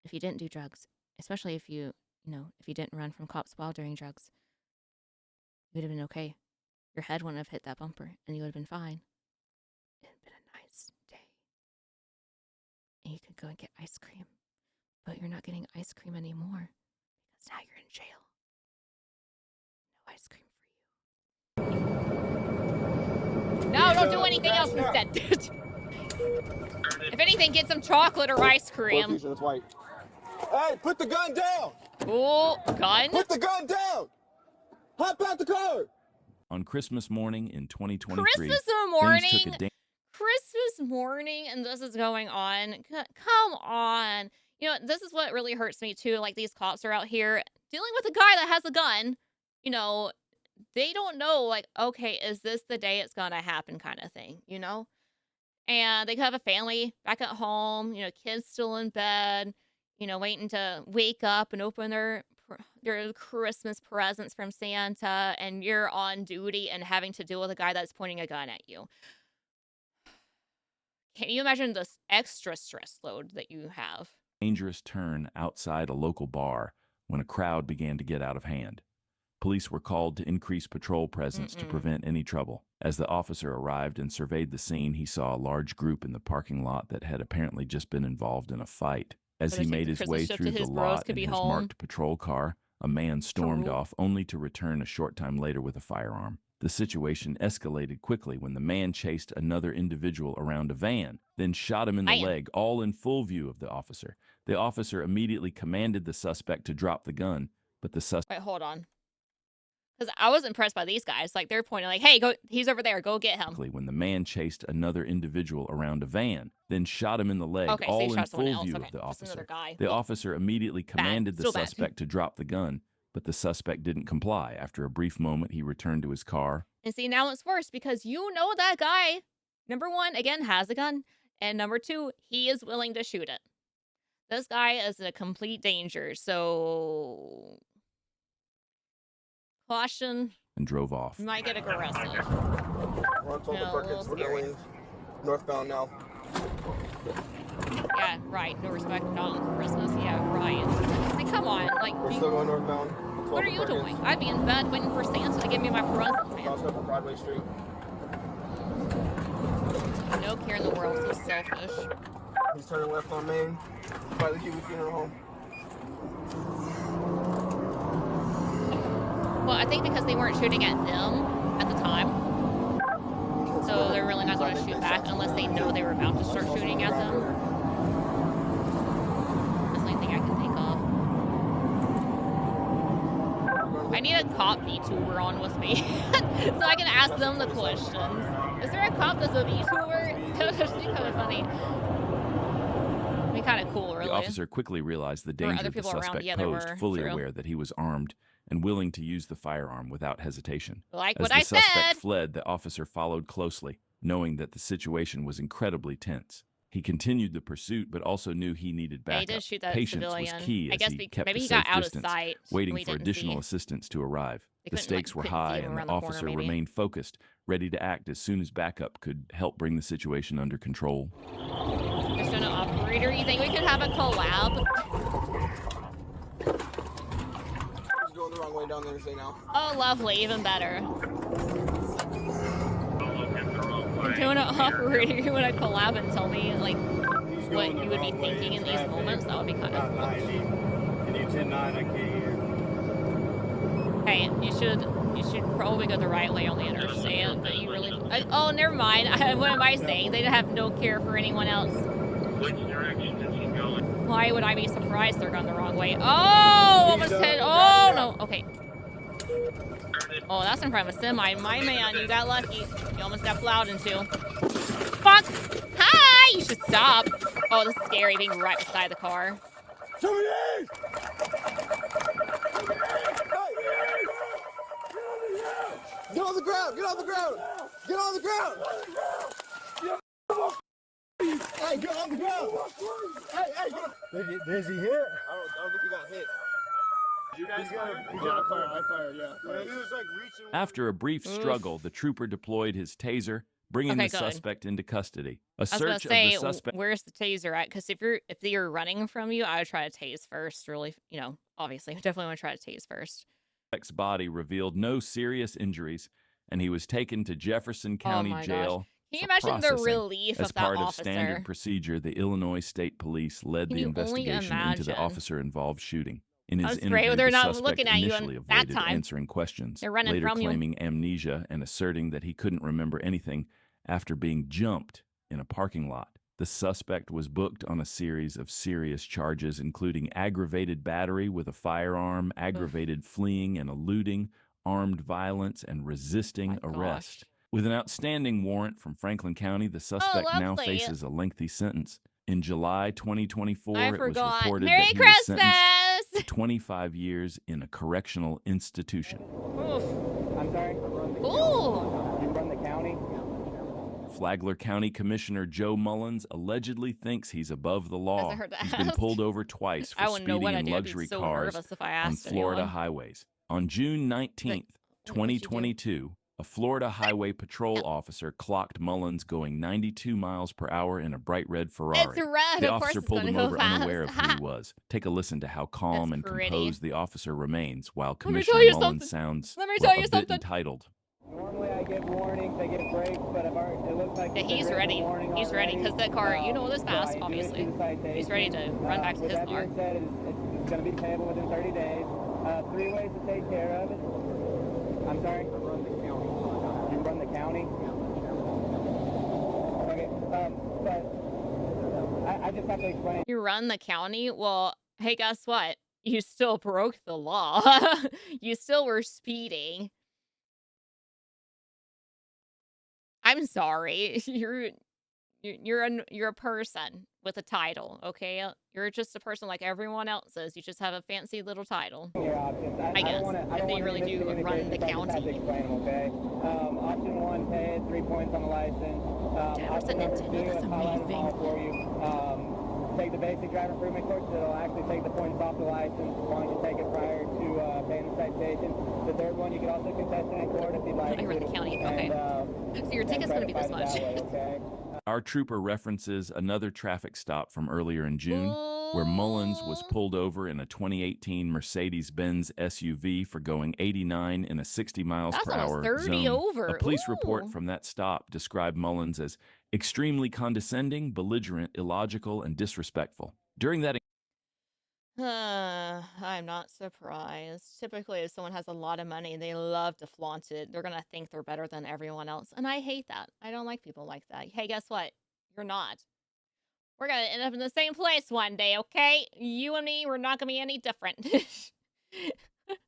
[SPEAKER 1] If you didn't do drugs, especially if you didn't run from cops while doing drugs, you would have been okay. Your head wouldn't have hit that bumper, and you would have been fine. It had been a nice day. And you could go and get ice cream, but you're not getting ice cream anymore, because now you're in jail. No ice cream. No, don't do anything else instead. If anything, get some chocolate or ice cream.
[SPEAKER 6] It's white. Hey, put the gun down!
[SPEAKER 1] Oh, gun?
[SPEAKER 6] Put the gun down! Hop out the car!
[SPEAKER 3] On Christmas morning in 2023,
[SPEAKER 1] Christmas morning? Christmas morning, and this is going on. Come on. You know, this is what really hurts me, too. Like, these cops are out here dealing with a guy that has a gun. You know, they don't know, like, okay, is this the day it's gonna happen kind of thing, you know? And they could have a family back at home, you know, kids still in bed, you know, waiting to wake up and open their Christmas presents from Santa, and you're on duty and having to deal with a guy that's pointing a gun at you. Can you imagine this extra stress load that you have?
[SPEAKER 3] Dangerous turn outside a local bar when a crowd began to get out of hand. Police were called to increase patrol presence to prevent any trouble. As the officer arrived and surveyed the scene, he saw a large group in the parking lot that had apparently just been involved in a fight. As he made his way through the lot in his marked patrol car, a man stormed off, only to return a short time later with a firearm. The situation escalated quickly when the man chased another individual around a van, then shot him in the leg, all in full view of the officer. The officer immediately commanded the suspect to drop the gun, but the suspect...
[SPEAKER 1] Wait, hold on. Because I was impressed by these guys. Like, they're pointing like, hey, go, he's over there. Go get him.
[SPEAKER 3] When the man chased another individual around a van, then shot him in the leg,
[SPEAKER 1] so
[SPEAKER 3] all
[SPEAKER 1] he
[SPEAKER 3] in
[SPEAKER 1] shot someone
[SPEAKER 3] full
[SPEAKER 1] else.
[SPEAKER 3] view
[SPEAKER 1] Okay,
[SPEAKER 3] of the
[SPEAKER 1] just another
[SPEAKER 3] officer.
[SPEAKER 1] guy.
[SPEAKER 3] The officer immediately commanded the
[SPEAKER 1] Still bad.
[SPEAKER 3] suspect to drop the gun, but the suspect didn't comply. After a brief moment, he returned to his car.
[SPEAKER 1] And see, now it's worse because you know that guy, number one, again, has a gun. And number two, he is willing to shoot it. This guy is a complete danger. So, caution.
[SPEAKER 3] And drove off.
[SPEAKER 1] Might get aggressive.
[SPEAKER 6] We're on 12 Perkins. We're going northbound now.
[SPEAKER 1] Yeah, right. No respect, not on Christmas. Yeah, right. Like, come on. Like,
[SPEAKER 6] We're still going northbound.
[SPEAKER 1] what are you doing? I'd be in bed waiting for Santa to give me my presents, man.
[SPEAKER 6] Cross over Broadway Street.
[SPEAKER 1] No care in the world. So selfish.
[SPEAKER 6] He's turning left on Main by the Huey Funeral Home.
[SPEAKER 1] Well, I think because they weren't shooting at them at the time. So they're really not going to shoot back unless they know they were about to start shooting at them. That's the only thing I can think of. I need a cop VTuber on with me so I can ask them the questions. Is there a cop that's a VTuber? That'd be kind of funny. It'd be kind of cool, really.
[SPEAKER 3] The officer quickly realized the danger the suspect posed, fully aware that he was armed and willing to use the firearm without hesitation.
[SPEAKER 1] Like
[SPEAKER 3] As
[SPEAKER 1] what
[SPEAKER 3] the
[SPEAKER 1] I
[SPEAKER 3] suspect
[SPEAKER 1] said.
[SPEAKER 3] fled, the officer followed closely, knowing that the situation was incredibly tense. He continued the pursuit, but also knew he needed
[SPEAKER 1] Yeah, he
[SPEAKER 3] backup.
[SPEAKER 1] did shoot that
[SPEAKER 3] Patience
[SPEAKER 1] civilian.
[SPEAKER 3] was key
[SPEAKER 1] I
[SPEAKER 3] as
[SPEAKER 1] guess
[SPEAKER 3] he kept
[SPEAKER 1] maybe
[SPEAKER 3] a
[SPEAKER 1] he
[SPEAKER 3] safe
[SPEAKER 1] got out
[SPEAKER 3] distance,
[SPEAKER 1] of sight.
[SPEAKER 3] waiting
[SPEAKER 1] we
[SPEAKER 3] for
[SPEAKER 1] didn't
[SPEAKER 3] additional
[SPEAKER 1] see.
[SPEAKER 3] assistance to arrive.
[SPEAKER 1] They
[SPEAKER 3] The
[SPEAKER 1] couldn't,
[SPEAKER 3] stakes were
[SPEAKER 1] couldn't see
[SPEAKER 3] high,
[SPEAKER 1] him
[SPEAKER 3] and
[SPEAKER 1] around
[SPEAKER 3] the
[SPEAKER 1] the corner,
[SPEAKER 3] officer
[SPEAKER 1] maybe.
[SPEAKER 3] remained focused, ready to act as soon as backup could help bring the situation under control.
[SPEAKER 1] There's no operator. You think we could have a collab?
[SPEAKER 6] He's going the wrong way down the interstate now.
[SPEAKER 1] Oh, lovely. Even better. Doing an operator, you want to collab and tell me, like, what you would be thinking in these moments? That would be kind of cool.
[SPEAKER 2] 90. Can you 10-9? I can't hear.
[SPEAKER 1] Hey, you should probably go the right way on the interstate, but you really... oh, never mind. What am I saying? They have no care for anyone else.
[SPEAKER 7] Which direction is he going?
[SPEAKER 1] Why would I be surprised they're going the wrong way? Oh, almost hit... Oh, no. Okay. Oh, that's in front of a semi. My man, you got lucky. You almost got plowed into. Fuck! Hi! You should stop. Oh, this is scary, being right beside the car.
[SPEAKER 6] Get on the ground! Get on the ground! Get on the ground! Hey, get on the ground! Hey, get on.
[SPEAKER 2] Is he hit?
[SPEAKER 6] I don't think he got hit.
[SPEAKER 2] You guys got fire. I fired, yeah. He was like reaching.
[SPEAKER 3] After a brief struggle, the trooper deployed his taser, bringing
[SPEAKER 1] Okay,
[SPEAKER 3] the
[SPEAKER 1] good.
[SPEAKER 3] suspect into custody. A
[SPEAKER 1] I was gonna
[SPEAKER 3] search of
[SPEAKER 1] say,
[SPEAKER 3] the suspect.
[SPEAKER 1] where's the taser at? Because if you're running from you, I would try to tase first. Really, obviously, I definitely want to try to tase first.
[SPEAKER 3] Suspect's body revealed no serious injuries, and he was taken to Jefferson County
[SPEAKER 1] Oh my
[SPEAKER 3] Jail.
[SPEAKER 1] gosh. Can you
[SPEAKER 3] for
[SPEAKER 1] imagine the
[SPEAKER 3] processing.
[SPEAKER 1] relief
[SPEAKER 3] As
[SPEAKER 1] of that
[SPEAKER 3] part of
[SPEAKER 1] officer?
[SPEAKER 3] standard procedure, the Illinois State Police led
[SPEAKER 1] Can
[SPEAKER 3] the
[SPEAKER 1] you only
[SPEAKER 3] investigation into the
[SPEAKER 1] imagine?
[SPEAKER 3] officer-involved shooting. In his
[SPEAKER 1] That's
[SPEAKER 3] interview,
[SPEAKER 1] great. They're
[SPEAKER 3] the
[SPEAKER 1] not
[SPEAKER 3] suspect
[SPEAKER 1] looking at you
[SPEAKER 3] initially
[SPEAKER 1] in that
[SPEAKER 3] avoided
[SPEAKER 1] time.
[SPEAKER 3] answering questions,
[SPEAKER 1] They're running
[SPEAKER 3] later
[SPEAKER 1] from you.
[SPEAKER 3] claiming amnesia and asserting that he couldn't remember anything after being jumped in a parking lot. The suspect was booked on a series of serious charges, including aggravated battery with a firearm, aggravated fleeing and eluding, armed violence, and resisting
[SPEAKER 1] My
[SPEAKER 3] arrest.
[SPEAKER 1] gosh.
[SPEAKER 3] With an outstanding warrant from Franklin County, the suspect now
[SPEAKER 1] lovely.
[SPEAKER 3] faces a lengthy sentence. In July 2024,
[SPEAKER 1] I
[SPEAKER 3] it was
[SPEAKER 1] forgot.
[SPEAKER 3] reported
[SPEAKER 1] Merry
[SPEAKER 3] that he was sentenced to
[SPEAKER 1] Christmas!
[SPEAKER 3] 25 years in a correctional institution.
[SPEAKER 1] Oof.
[SPEAKER 6] I'm sorry?
[SPEAKER 1] Ooh.
[SPEAKER 6] You run the county?
[SPEAKER 3] Flagler County Commissioner Joe Mullins allegedly thinks he's above the law.
[SPEAKER 1] Doesn't hurt to
[SPEAKER 3] He's been
[SPEAKER 1] ask.
[SPEAKER 3] pulled over twice for
[SPEAKER 1] I wouldn't know
[SPEAKER 3] speeding
[SPEAKER 1] what
[SPEAKER 3] in
[SPEAKER 1] I'd do. I'd be
[SPEAKER 3] luxury
[SPEAKER 1] so
[SPEAKER 3] cars
[SPEAKER 1] nervous if I
[SPEAKER 3] on
[SPEAKER 1] asked
[SPEAKER 3] Florida
[SPEAKER 1] anyone.
[SPEAKER 3] highways. On June 19th,
[SPEAKER 1] What would you do?
[SPEAKER 3] 2022, a Florida Highway Patrol officer clocked Mullins going 92 miles per hour in a bright red Ferrari.
[SPEAKER 1] It's red.
[SPEAKER 3] The
[SPEAKER 1] Of course
[SPEAKER 3] officer
[SPEAKER 1] it's
[SPEAKER 3] pulled
[SPEAKER 1] gonna
[SPEAKER 3] him
[SPEAKER 1] go
[SPEAKER 3] over
[SPEAKER 1] fast.
[SPEAKER 3] unaware of who he was. Take a listen to how calm and
[SPEAKER 1] pretty.
[SPEAKER 3] composed the officer remains while
[SPEAKER 1] Let me
[SPEAKER 3] Commissioner
[SPEAKER 1] tell you
[SPEAKER 3] Mullins
[SPEAKER 1] something.
[SPEAKER 3] sounds
[SPEAKER 1] Let me tell you
[SPEAKER 3] a bit
[SPEAKER 1] something.
[SPEAKER 3] entitled.
[SPEAKER 6] Normally I give warnings, I give breaks, but it looks like
[SPEAKER 1] Yeah, he's ready. He's ready because that car, this fast, obviously. He's ready to run back to his car.
[SPEAKER 6] With that being said, it's going to be payable within 30 days. 3 ways to take care of it. I'm sorry? I run the county. You run the county? Okay, but I just have to explain.
[SPEAKER 1] You run the county? Well, hey, guess what? You still broke the law. You still were speeding. I'm sorry. You're a person with a title, okay? You're just a person like everyone else is. You just have a fancy little title.
[SPEAKER 6] Your options.
[SPEAKER 1] I guess.
[SPEAKER 6] I
[SPEAKER 1] If
[SPEAKER 6] don't
[SPEAKER 1] they
[SPEAKER 6] wanna
[SPEAKER 1] really
[SPEAKER 6] miss
[SPEAKER 1] do
[SPEAKER 6] any
[SPEAKER 1] run the
[SPEAKER 6] indications, I just have to
[SPEAKER 1] county.
[SPEAKER 6] explain them, okay? Option 1, pay it, 3 points on the license.
[SPEAKER 1] Damn, it's a
[SPEAKER 6] Option number
[SPEAKER 1] Nintendo.
[SPEAKER 6] 2,
[SPEAKER 1] That's
[SPEAKER 6] I'll highlight them
[SPEAKER 1] amazing.
[SPEAKER 6] all for you. Take the basic driver improvement course. It'll actually take the points off the license as long as you take it prior to paying the citation. The third one, you can also contest it in court if you'd like.
[SPEAKER 1] You run the county. Okay. So your ticket's going to be this much.
[SPEAKER 6] Okay?
[SPEAKER 3] Our trooper references another traffic stop from earlier in June, where Mullins was pulled over in a 2018 Mercedes-Benz SUV for going 89 in a 60 miles
[SPEAKER 1] That's
[SPEAKER 3] per
[SPEAKER 1] almost
[SPEAKER 3] hour
[SPEAKER 1] 30
[SPEAKER 3] zone.
[SPEAKER 1] over.
[SPEAKER 3] A police
[SPEAKER 1] Ooh.
[SPEAKER 3] report from that stop described Mullins as extremely condescending, belligerent, illogical, and disrespectful. During that
[SPEAKER 1] I'm not surprised. Typically, if someone has a lot of money, they love to flaunt it. They're going to think they're better than everyone else. And I hate that. I don't like people like that. Hey, guess what? You're not. We're going to end up in the same place one day, okay? You and me, we're not going to be any different.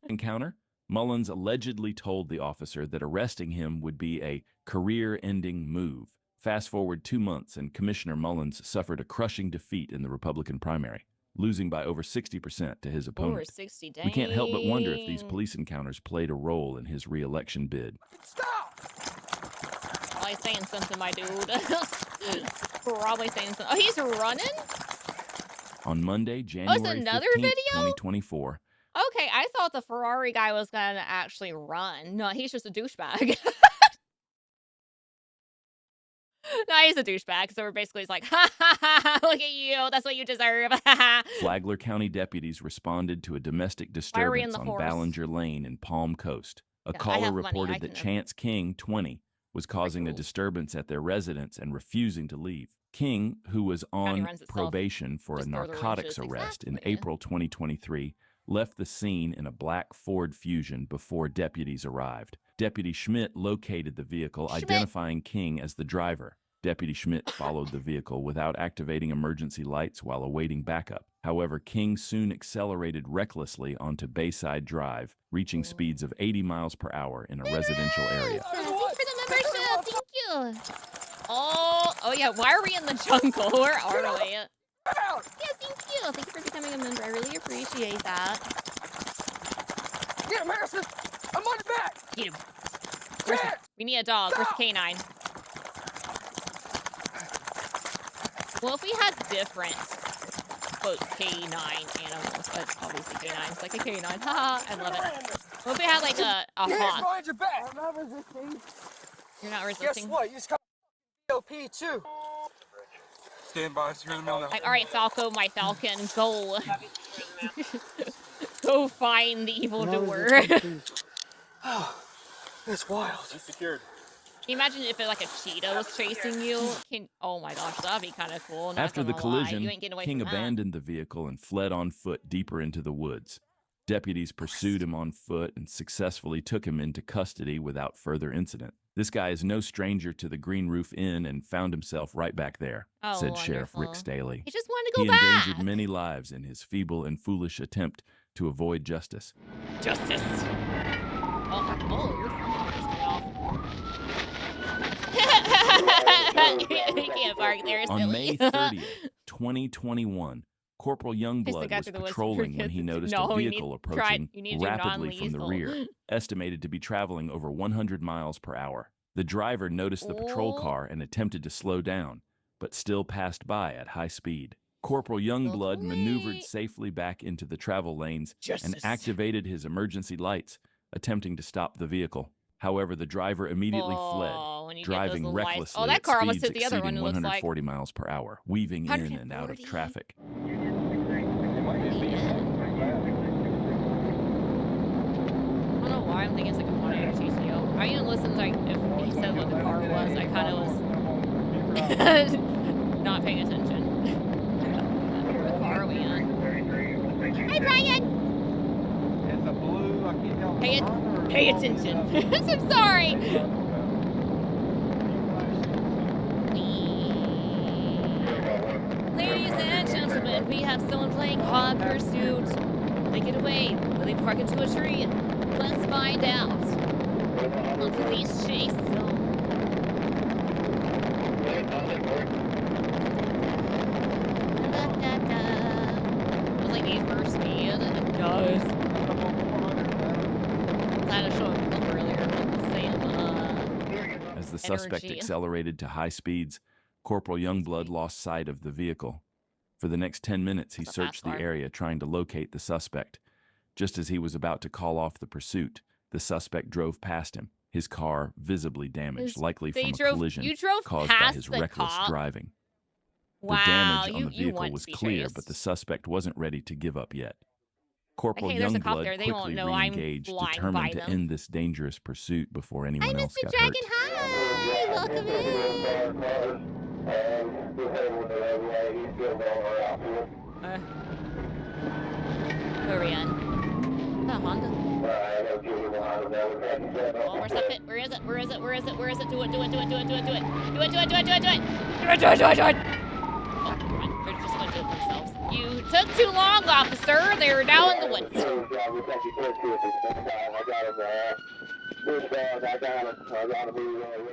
[SPEAKER 3] encounter, Mullins allegedly told the officer that arresting him would be a career-ending move. Fast forward 2 months, and Commissioner Mullins suffered a crushing defeat in the Republican primary, losing by over 60% to his opponent.
[SPEAKER 1] Over 60, dang.
[SPEAKER 3] We can't help but wonder if these police encounters played a role in his re-election bid.
[SPEAKER 1] Probably saying something, my dude. Probably saying something. Oh, he's running?
[SPEAKER 3] On Monday, January 15th,
[SPEAKER 1] another video?
[SPEAKER 3] 2024,
[SPEAKER 1] Okay, I thought the Ferrari guy was going to actually run. No, he's just a douchebag. No, he's a douchebag. So we're basically like, ha ha ha, look at you. That's what you deserve.
[SPEAKER 3] Flagler County deputies responded to a domestic
[SPEAKER 1] Why are we in
[SPEAKER 3] disturbance
[SPEAKER 1] the
[SPEAKER 3] on
[SPEAKER 1] force?
[SPEAKER 3] Ballinger Lane in Palm Coast. A
[SPEAKER 1] Yeah, I
[SPEAKER 3] caller
[SPEAKER 1] have money, I
[SPEAKER 3] reported that
[SPEAKER 1] can-
[SPEAKER 3] Chance King, 20, was causing a
[SPEAKER 1] rules.
[SPEAKER 3] disturbance at their residence and refusing to leave. King, who was on
[SPEAKER 1] runs itself.
[SPEAKER 3] probation for a
[SPEAKER 1] Just throw the
[SPEAKER 3] narcotics
[SPEAKER 1] wrenches.
[SPEAKER 3] arrest in
[SPEAKER 1] Exactly.
[SPEAKER 3] April 2023, left the scene in a black Ford Fusion before deputies arrived. Deputy Schmidt located the vehicle,
[SPEAKER 1] Schmidt.
[SPEAKER 3] identifying King as the driver. Deputy Schmidt followed the vehicle without activating emergency lights while awaiting backup. However, King soon accelerated recklessly onto Bayside Drive, reaching speeds of 80 miles per hour in a residential area.
[SPEAKER 1] Thanks for the membership. Thank you. Oh yeah. Why are we in the jungle? Where are we? Yeah, thank you. Thank you for becoming a member. I really appreciate that.
[SPEAKER 8] Get him, Harrison! I'm on your back!
[SPEAKER 1] Get him. We need a dog. Where's the canine? Well, if we had different, quote, canine animals, but obviously canines, like a canine. Haha, I love it. What if we had like a
[SPEAKER 8] Hands
[SPEAKER 1] hawk?
[SPEAKER 8] behind your back!
[SPEAKER 6] I'm not resisting.
[SPEAKER 1] You're not
[SPEAKER 8] Guess
[SPEAKER 1] resisting?
[SPEAKER 8] what? You just got OP too. Stand by, you're in the middle now.
[SPEAKER 1] All right, Falco, my falcon, go. Go find the evil door.
[SPEAKER 8] That's wild.
[SPEAKER 2] He's secured.
[SPEAKER 1] Can you imagine if like a cheetah was chasing you? Oh my gosh, that'd be kind of cool. Not
[SPEAKER 3] After the
[SPEAKER 1] gonna lie.
[SPEAKER 3] collision,
[SPEAKER 1] You ain't getting away
[SPEAKER 3] King
[SPEAKER 1] from that.
[SPEAKER 3] abandoned the vehicle and fled on foot deeper into the woods. Deputies pursued him on foot and successfully took him into custody without further incident. This guy is no stranger to the Green Roof Inn and found himself right back there,
[SPEAKER 1] Oh,
[SPEAKER 3] said Sheriff
[SPEAKER 1] wonderful.
[SPEAKER 3] Rick Staley.
[SPEAKER 1] He just wanted to
[SPEAKER 3] He
[SPEAKER 1] go back.
[SPEAKER 3] endangered many lives in his feeble and foolish attempt to avoid justice.
[SPEAKER 1] Justice. Oh, your phone just went off. You can't park there, silly.
[SPEAKER 3] On May 30th, 2021, Corporal
[SPEAKER 1] It's the
[SPEAKER 3] Youngblood
[SPEAKER 1] guy
[SPEAKER 3] was
[SPEAKER 1] through the woods.
[SPEAKER 3] patrolling when he noticed
[SPEAKER 1] No,
[SPEAKER 3] a
[SPEAKER 1] you
[SPEAKER 3] vehicle
[SPEAKER 1] need-
[SPEAKER 3] approaching
[SPEAKER 1] you need to do
[SPEAKER 3] rapidly from the
[SPEAKER 1] non-lethal.
[SPEAKER 3] rear, estimated to be traveling over 100 miles per hour. The driver noticed the patrol
[SPEAKER 1] Oh.
[SPEAKER 3] car and attempted to slow down, but still passed by at high speed. Corporal Youngblood maneuvered
[SPEAKER 1] Wait.
[SPEAKER 3] safely back into the travel lanes and
[SPEAKER 1] Justice.
[SPEAKER 3] activated his emergency lights, attempting to stop the vehicle. However, the driver immediately
[SPEAKER 1] Oh, when you
[SPEAKER 3] fled,
[SPEAKER 1] get those
[SPEAKER 3] driving
[SPEAKER 1] little lights.
[SPEAKER 3] recklessly
[SPEAKER 1] Oh, that
[SPEAKER 3] at
[SPEAKER 1] car almost
[SPEAKER 3] speeds
[SPEAKER 1] hit the other one.
[SPEAKER 3] exceeding
[SPEAKER 1] It looks like.
[SPEAKER 3] 140 miles per hour, weaving in and out of
[SPEAKER 1] 140.
[SPEAKER 3] traffic.
[SPEAKER 1] I don't know why I'm thinking it's like a Monaco GTO. I didn't listen to like if he said what the car was. I kind of was not paying attention. What car are we in? Hi, Brian.
[SPEAKER 6] It's a blue, I can't tell.
[SPEAKER 1] Pay attention. I'm sorry. Ladies and gentlemen, we have someone playing Hot Pursuit. Will they get away? Will they park into a tree? Let's find out. On Police Chase Zone. Feels like Need for Speed. It does. I had to show a clip earlier with the same,
[SPEAKER 3] As the suspect
[SPEAKER 1] energy.
[SPEAKER 3] accelerated to high speeds, Corporal Youngblood lost sight of the vehicle. For the next 10 minutes, he
[SPEAKER 1] It's a
[SPEAKER 3] searched
[SPEAKER 1] fast
[SPEAKER 3] the
[SPEAKER 1] car.
[SPEAKER 3] area trying to locate the suspect. Just as he was about to call off the pursuit, the suspect drove past him, his car visibly damaged, likely from a collision
[SPEAKER 1] You drove
[SPEAKER 3] caused by
[SPEAKER 1] past
[SPEAKER 3] his
[SPEAKER 1] the
[SPEAKER 3] reckless
[SPEAKER 1] cop?
[SPEAKER 3] driving.
[SPEAKER 1] Wow,
[SPEAKER 3] The damage on the
[SPEAKER 1] you
[SPEAKER 3] vehicle
[SPEAKER 1] want
[SPEAKER 3] was
[SPEAKER 1] to be
[SPEAKER 3] clear,
[SPEAKER 1] traced.
[SPEAKER 3] but the suspect wasn't ready to give up yet. Corporal
[SPEAKER 1] Hey, there's a cop
[SPEAKER 3] Youngblood
[SPEAKER 1] there. They won't
[SPEAKER 3] quickly
[SPEAKER 1] know I'm
[SPEAKER 3] re-engaged,
[SPEAKER 1] flying
[SPEAKER 3] determined
[SPEAKER 1] by
[SPEAKER 3] to
[SPEAKER 1] them.
[SPEAKER 3] end this dangerous pursuit before anyone
[SPEAKER 1] Hi,
[SPEAKER 3] else
[SPEAKER 1] Mr.
[SPEAKER 3] got
[SPEAKER 1] Dragon.
[SPEAKER 3] hurt.
[SPEAKER 1] Hi, welcome in. Where are we in? The Honda. Oh, where's that pit? Where is it? Where is it? Where is it? Where is it? Do it, do it, do it, do it, do it, do it. Do it, do it, do it, do it, do it. Do it, do it, do it, do it. Oh, never mind. They're just gonna do it themselves. You took too long, officer. They were down in the woods.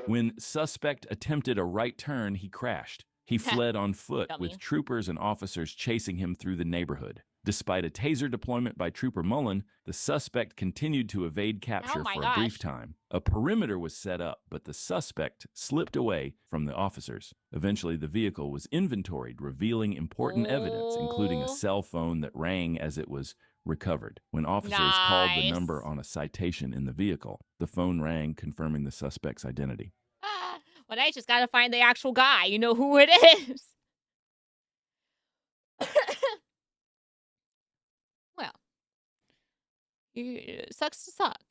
[SPEAKER 3] When suspect attempted a right turn, he crashed. He fled on foot,
[SPEAKER 1] Dummy.
[SPEAKER 3] with troopers and officers chasing him through the neighborhood. Despite a taser deployment by Trooper Mullen, the suspect continued to evade capture
[SPEAKER 1] my
[SPEAKER 3] for a
[SPEAKER 1] gosh.
[SPEAKER 3] brief time. A perimeter was set up, but the suspect slipped away from the officers. Eventually, the vehicle was inventoried, revealing important evidence, including a
[SPEAKER 1] Oh.
[SPEAKER 3] cell phone that rang as it was recovered. When officers called the
[SPEAKER 1] Nice.
[SPEAKER 3] number on a citation in the vehicle, the phone rang, confirming the suspect's identity.
[SPEAKER 1] Ah, well, I just gotta find the actual guy. You know who it is. Well, sucks to suck.